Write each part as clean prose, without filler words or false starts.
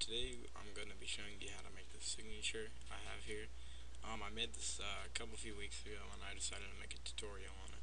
today I'm going to be showing you how to make the signature I have here. I made this a few weeks ago and I decided to make a tutorial on it.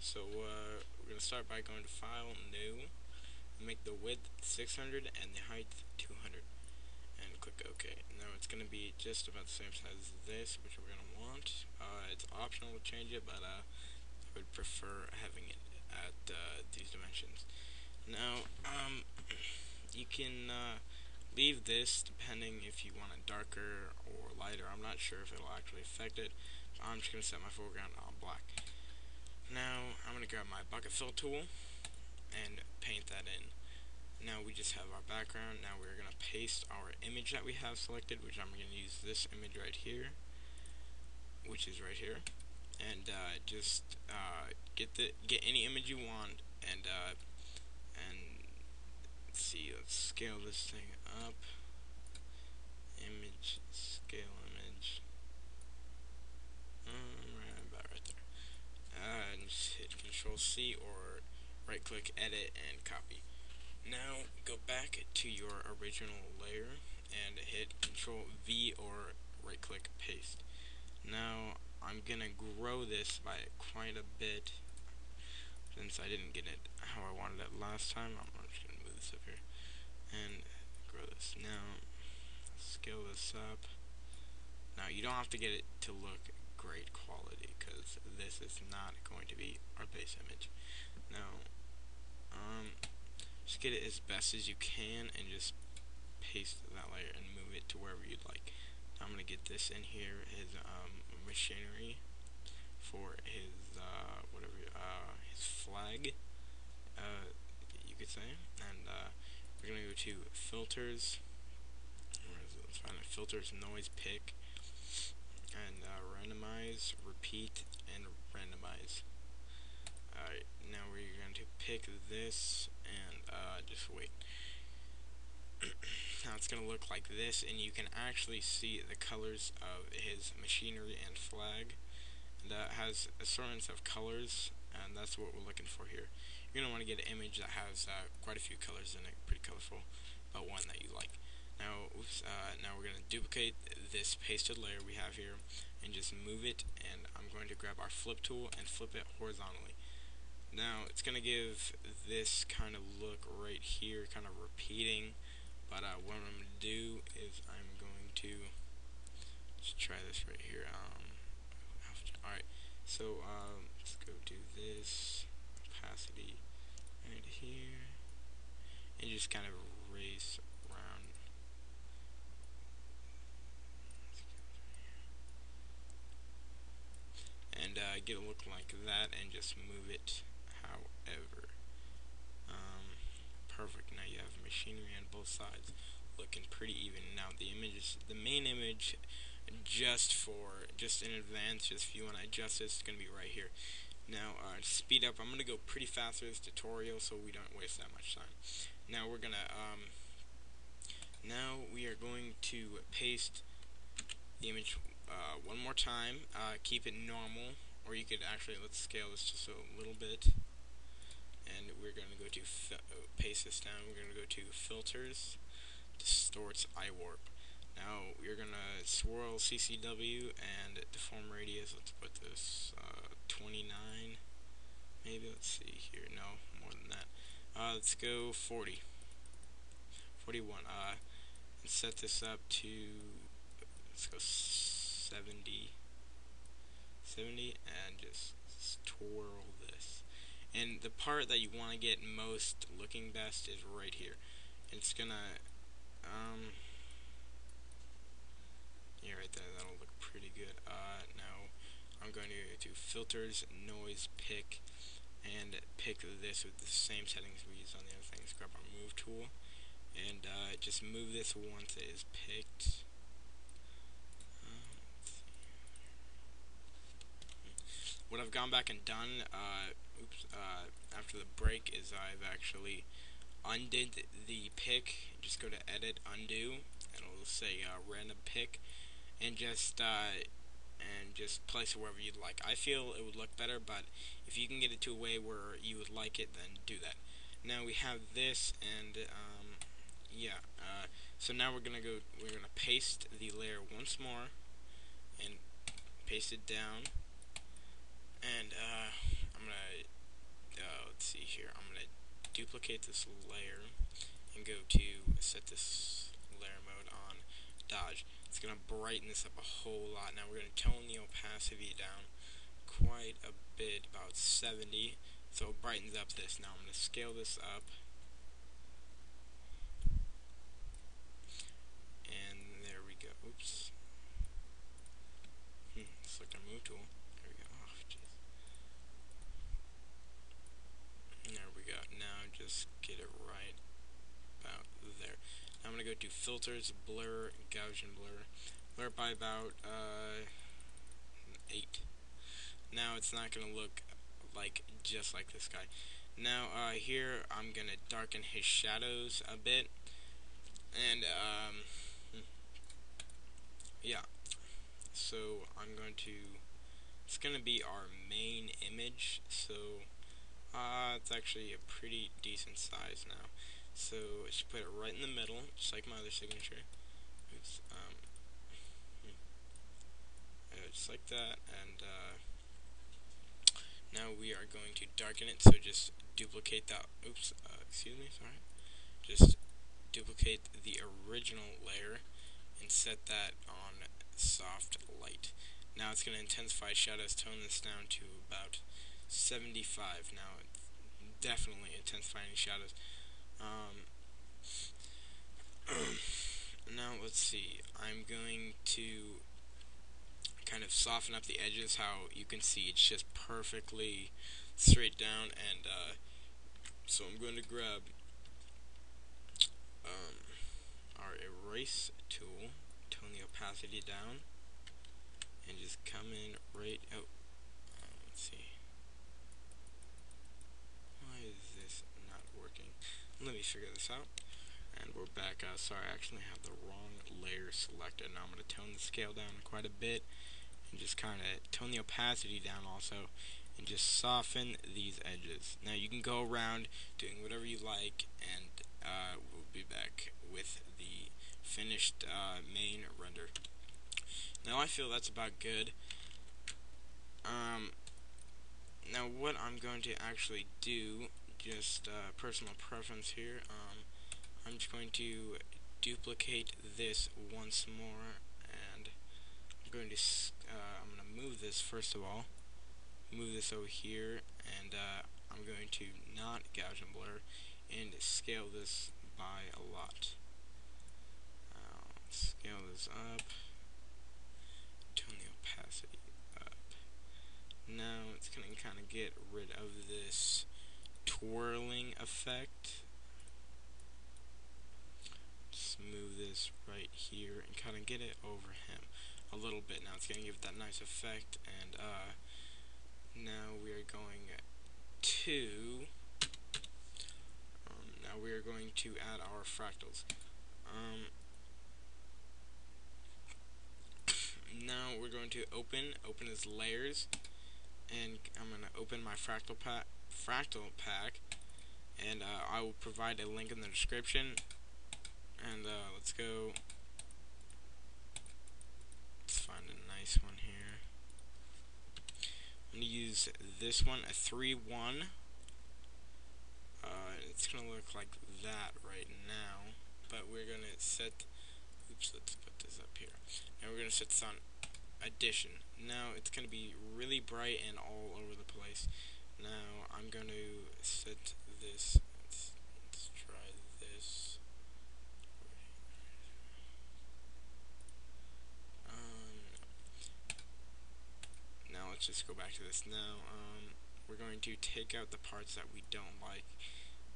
So we're going to start by going to File, New, and make the width 600 and the height 200, and click OK. Now it's going to be just about the same size as this, which we're going to want. It's optional to change it, but I would prefer having it at these dimensions. Now, you can leave this depending if you want it darker or lighter. I'm not sure if it'll actually affect it. So I'm just going to set my foreground on black. Now I'm going to grab my bucket fill tool and paint that in. Now we just have our background. Now we're going to paste our image that we have selected, which I'm going to use this image right here, which is right here, and just get any image you want, and let's see, let's scale this thing up. Image, scale image. About right there. And just hit Control C or right click, edit, and copy. Now go back to your original layer and hit Control V or right click, paste. Now I'm gonna grow this by quite a bit since I didn't get it how I wanted it last time. I'm just gonna move this up here and grow this. Now scale this up. Now you don't have to get it to look great quality because this is not going to be our base image. Now just get it as best as you can and just paste that layer and move it to wherever you'd like. Now I'm gonna get this in here, his machinery for his his flag, you could say, and we're gonna go to filters. Let's find it. Filters, noise, pick, and randomize, repeat, and randomize. Alright, now we're going to pick this and just wait. Now it's going to look like this, and you can actually see the colors of his machinery and flag. That has assortments of colors, and that's what we're looking for here. You're going to want to get an image that has quite a few colors in it, pretty colorful, but one that you like. Now, now we're going to duplicate this pasted layer we have here and just move it, and I'm going to grab our flip tool and flip it horizontally. Now it's going to give this kind of look right here, kind of repeating, but what I'm going to do is I'm going to just try this right here. Alright, so let's go do this opacity right here and just kind of erase around. And get a look like that and just move it however. Perfect. Now you have machinery on both sides looking pretty even. Now the main image, just in advance, just if you want to adjust this, it's going to be right here. Now to speed up, I'm going to go pretty fast through this tutorial so we don't waste that much time. Now we're going to paste the image one more time. Keep it normal, or you could actually, let's scale this just a little bit, and we're going to go to paste this down. We're going to go to filters, distorts, eye warp. Now we're going to swirl CCW and deform radius. Let's put this 29 maybe. Let's see here. No, more than that. Let's go 40, 41, and set this up to, let's go 70, and just twirl this. And the part that you want to get most looking best is right here. It's gonna yeah, right there, that'll look pretty good. Now I'm going to do filters, noise, pick, and pick this with the same settings we used on the other things. Grab our move tool and just move this once it is picked. What I've gone back and done after the break is I've actually undid the pick. Just go to edit, undo, and it'll say random pick, and just place it wherever you'd like. I feel it would look better, but if you can get it to a way where you would like it, then do that. Now we have this, and yeah, So now we're gonna paste the layer once more and paste it down. And I'm gonna let's see here. I'm gonna duplicate this layer and go to set this layer mode on dodge. It's gonna brighten this up a whole lot. Now we're gonna tone the opacity down quite a bit, about 70, so it brightens up this. Now I'm gonna scale this up, and there we go. Oops. Select our move tool. There we go. Oh, jeez. There we go. Now just get it right about there. Now I'm gonna go to filters, blur, Gaussian blur. Blur by about 8. Now it's not gonna look like just like this guy. Now here I'm gonna darken his shadows a bit, and yeah. So I'm going to. It's gonna be our main image. So it's actually a pretty decent size now. So I should put it right in the middle, just like my other signature. Oops, just like that, and now we are going to darken it. So just duplicate that. Oops, excuse me, sorry. Just duplicate the original layer and set that on soft light. Now it's going to intensify shadows, tone this down to about 75. Now it's definitely intensifying shadows. Now let's see, I'm going to kind of soften up the edges. How you can see it's just perfectly straight down, and so I'm going to grab our erase tool, tone the opacity down, and just come in right out. Let's see, why is this not working? Let me figure this out. And we're back. Sorry, I actually have the wrong layer selected. Now I'm going to tone the scale down quite a bit, and just kind of tone the opacity down also, and just soften these edges. Now you can go around doing whatever you like, and we'll be back with the finished main render. Now I feel that's about good. Now what I'm going to actually do, just personal preference here, I'm just going to duplicate this once more, and I'm going to move this first of all, move this over here, and I'm going to not Gaussian blur and scale this by a lot. Scale this up, tone the opacity up. Now it's going to kind of get rid of this twirling effect. Just move this right here and kind of get it over him a little bit. Now it's going to give it that nice effect, and now we are going to add our fractals. Now we're going to open as layers, and I'm going to open my fractal pack, and I will provide a link in the description. And let's go. Let's find a nice one here. I'm going to use this one, a 3-1. It's going to look like that right now, but we're going to set. Oops, let's put this up here. Now we're going to set this on addition. Now it's going to be really bright and all over the place. Now I'm going to set this. Let's try this. Now let's just go back to this. Now we're going to take out the parts that we don't like,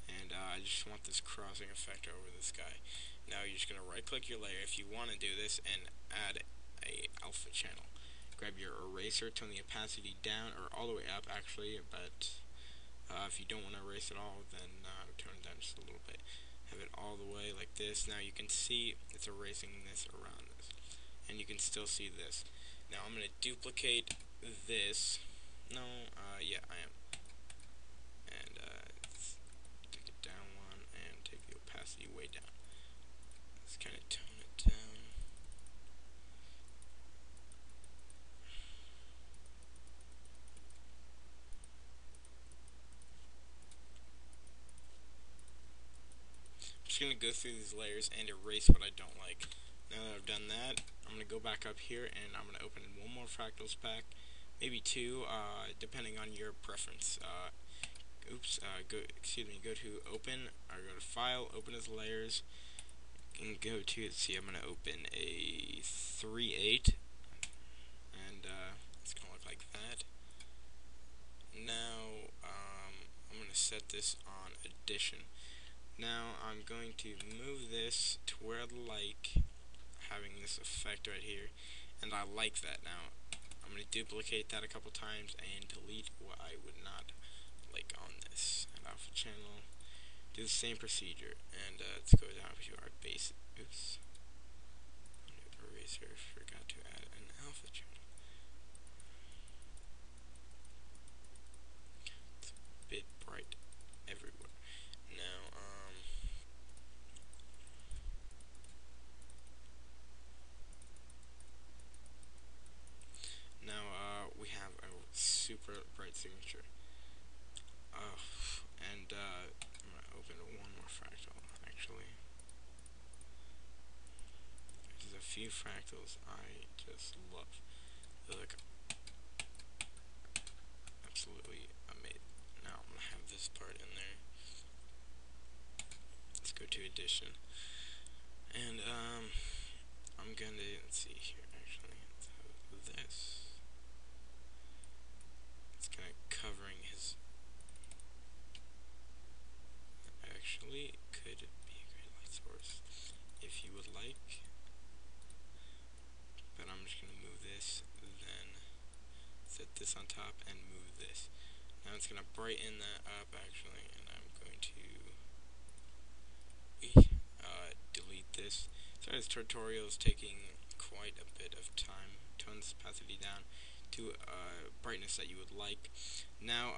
and I just want this crossing effect over this guy. Now you're just going to right click your layer if you want to do this, and add a alpha channel. Grab your eraser, tone the opacity down, or all the way up actually, but if you don't want to erase it all, then turn it down just a little bit. Have it all the way like this. Now you can see it's erasing this around this, and you can still see this. Now I'm going to duplicate this. No, yeah, I am. And take it down one and take the opacity way down. Let's kind of to go through these layers and erase what I don't like. Now that I've done that, I'm going to go back up here and I'm going to open one more Fractals pack, maybe two, depending on your preference. Go to open, or go to file, open as layers, and go to, let's see, I'm going to open a 3/8, and it's going to look like that. Now, I'm going to set this on addition. Now, I'm going to move this to where I like having this effect right here, and I like that. Now, I'm going to duplicate that a couple times and delete what I would not like on this. And alpha channel, do the same procedure, and let's go down to our base. Oops. Eraser, forgot to add an alpha channel. It's a bit bright everywhere. Now, we have a super bright signature. And I'm going to open one more fractal, actually. There's a few fractals I just love. They look absolutely amazing. Now I'm going to have this part in there. Let's go to addition. And I'm going to, let's see here, actually, let's have this. It's kind of covering his, actually could be a great light source if you would like, but I'm just going to move this, then set this on top and move this. Now it's going to brighten that up, actually, and I'm going to delete this. Sorry, this tutorial is taking quite a bit of time. Tone this opacity down to brightness that you would like. Now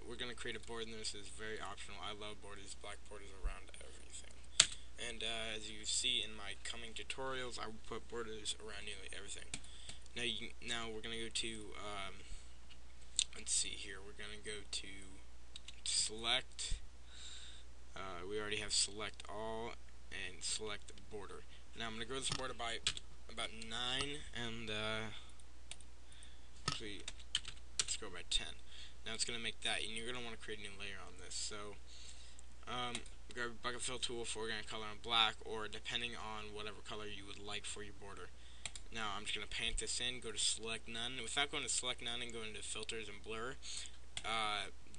we're going to create a border, and this is very optional. I love borders, black borders around everything. And as you see in my coming tutorials, I will put borders around nearly everything. Now we're going to go to, let's see here, we're going to go to select, we already have select all, and select border. Now I'm going to grow this border by about 9, and actually, let's go by 10. Now it's going to make that, and you're going to want to create a new layer on this. So, grab a bucket fill tool for organic color on black, or depending on whatever color you would like for your border. Now I'm just going to paint this in, go to select none. Without going to select none and going to filters and blur,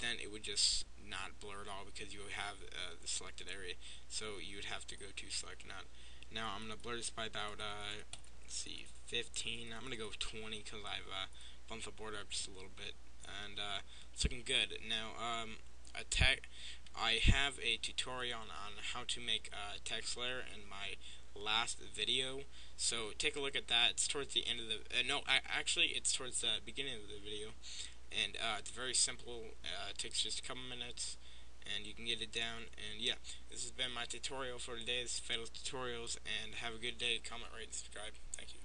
then it would just not blur at all because you would have the selected area. So you would have to go to select none. Now I'm going to blur this by about, let's see, 15. I'm going to go with 20 because I've bumped the border up just a little bit. And it's looking good. Now, I have a tutorial on how to make a text layer in my last video, so take a look at that. It's towards the end of the actually it's towards the beginning of the video, and it's very simple. It takes just a couple minutes and you can get it down. And yeah, this has been my tutorial for today. This is Fractals Tutorials, and have a good day. Comment, rate, and subscribe. Thank you.